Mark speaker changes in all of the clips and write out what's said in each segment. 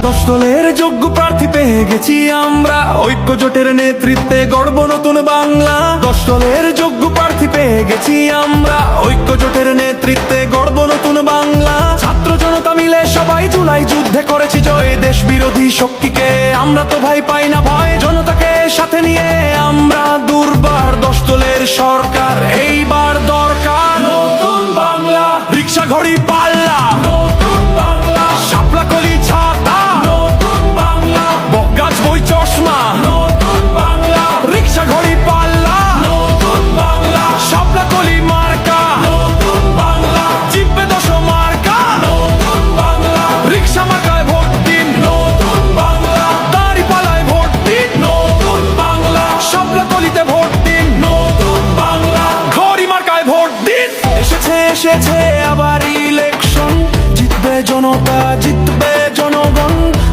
Speaker 1: 10 দলের যোগ্য প্রার্থী পেয়ে গেছি আমরা, ঐক্য জোটের নেতৃত্বে গড়ব নতুন বাংলা। 10 দলের যোগ্য প্রার্থী পেয়ে গেছি আমরা, ঐক্য জোটের নেতৃত্বে গড়ব নতুন বাংলা। ছাত্র জনতা মিলে সবাই জুলাই যুদ্ধে করেছি জয়, দেশ বিরোধী শক্তিকে আমরা তো ভাই পাই না ভয়। জনতাকে সাথে নিয়ে আমরা দুর্বার, 10 দলের সরকার এইবার দরকার। নতুন বাংলা, রিক্সা ঘড়ি পাল্লা, নতুন বাংলা, শাপলা কলি ছাতা, নতুন বাংলা, বকগাছ বই চশমা, নতুন বাংলা, রিক্সা ঘড়ি পাল্লা, নতুন বাংলা, শাপলা কলি মার্কা, নতুন বাংলা, জিতবে 10 মার্কা, নতুন বাংলা, রিক্সা মার্কায় ভোট দিন, নতুন বাংলা, দাঁড়িপাল্লায় ভোট দিন, নতুন বাংলা, শাপলা কলিতে ভোট দিন, নতুন বাংলা, ঘড়ি মার্কায় ভোট দিন। এসেছে আবার ইলেকশন, জিতবে জনতা, জিতবে জনগণ,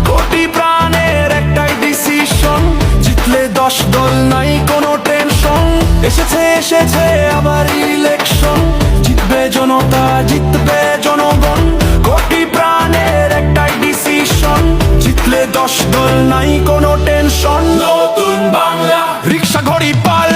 Speaker 1: কোটি প্রাণের একটাই ডিসিশন, জিতলে 10 দল নাই কোনো টেনশন। এসেছে আবার ইলেকশন, জিতবে জনতা, জিতবে জনগণ, কোটি প্রাণের একটাই ডিসিশন, জিতলে 10 দল নাই কোনো টেনশন। নতুন বাংলা, রিক্সা ঘড়ি পাল্লা,